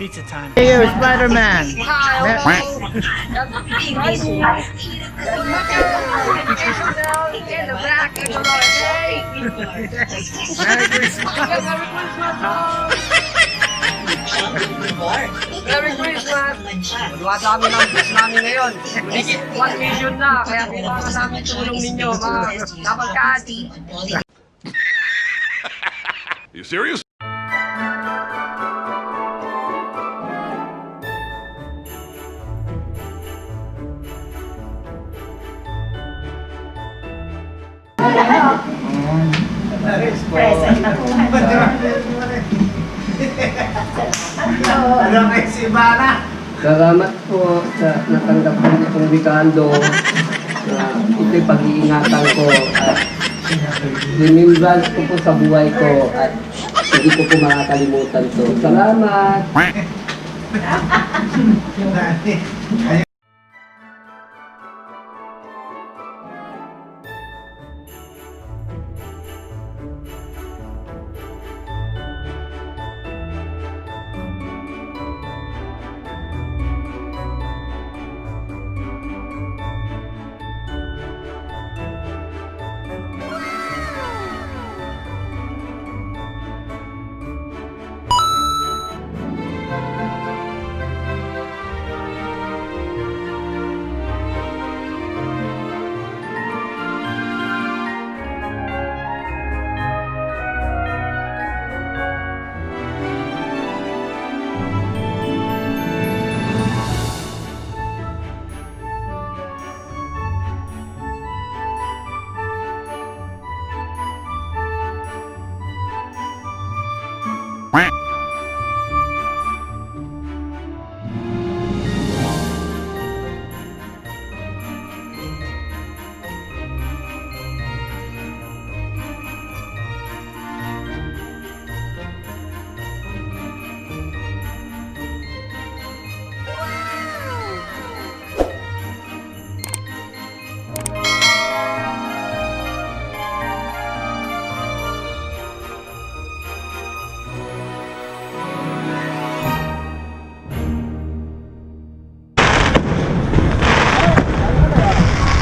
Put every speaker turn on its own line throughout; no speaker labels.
Pizza time.
Hey, you, Spider-Man.
Merry Christmas! Dumadami ng bus namin ngayon. Higit 1 million na, kaya kailangan namin tulong ninyo, mga kapagkaan.
You serious?
Present na po.
Ano kay si Bara?
Salamat po sa natanggap ko itong Ricardo. Ito'y pag-iingatan ko at remembrance ko po sa buhay ko at hindi ko po makakalimutan to. Salamat!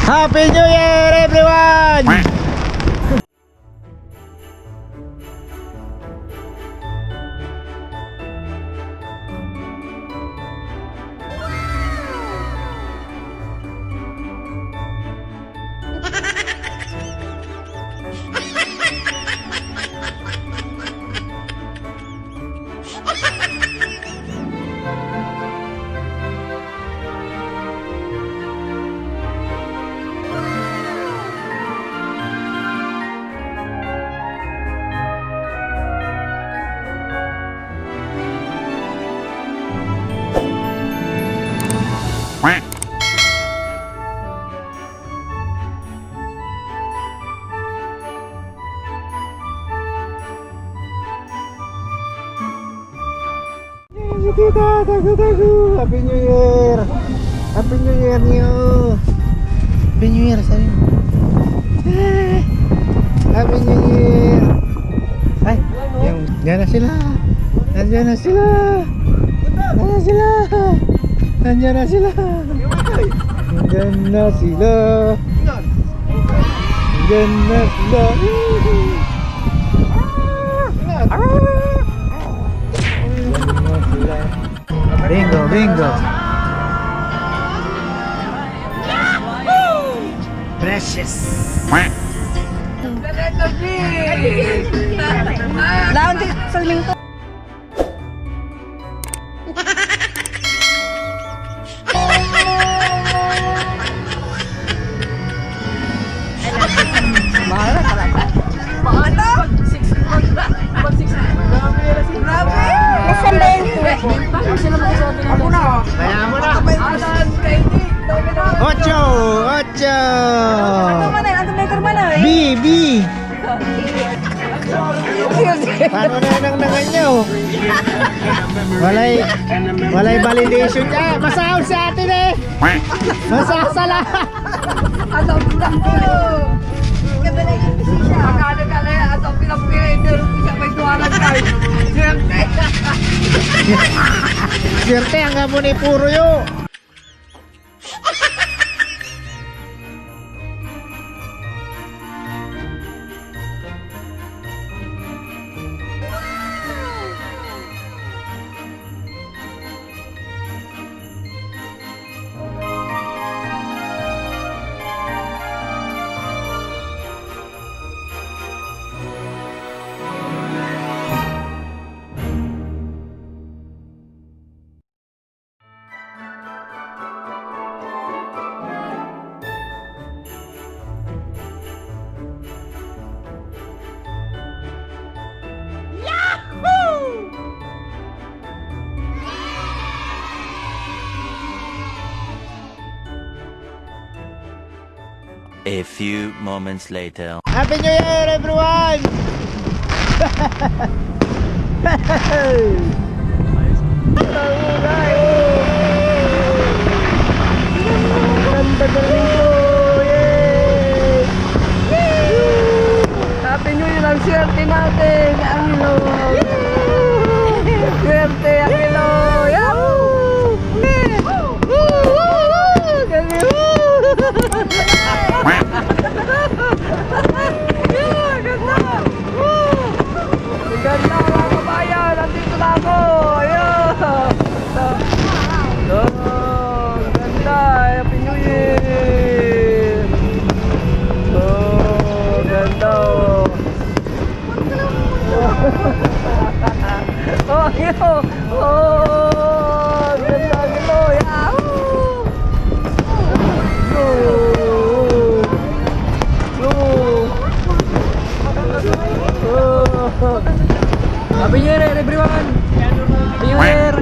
Happy New Year, everyone! Tita, tagu. Happy New Year. Happy New Year niyo. Happy New Year sa inyo. Happy New Year. Ay, yung diyan na sila. Nandiyan na sila. Nandiyan na sila. Nandiyan na sila. Nandiyan na sila. Nandiyan na sila. Bingo, bingo. Precious.
Laon din sa liming to. Mahal na talaga. Mahal na? 6 months. Grabe! Isang bento. Ako na.
Kaya mo na.
Alan, Kaini,
Ocho.
Ano man eh? Ano maker man eh?
B. Paano na nang nanganyaw? Walay validation. Masahol si ate na eh. Masasala.
Alam ko. Akala ka na yan. Ato pinapirender ko siya may duwanan tayo. Siyempre.
Swerte ang gamon ni puro yo.
A few moments later.
Happy New Year, everyone!
Ganda galing ko! Yay! Happy New Year ang swerte natin! Ang Lord! Swerte ang Lord! Yahoo! Galing! Ganda mga kabayan! Nandito na ako! Ayun! Ganda! Happy New Year! Ganda! Ganda! Ganda! Yahoo! Happy New Year everyone! Happy New Year!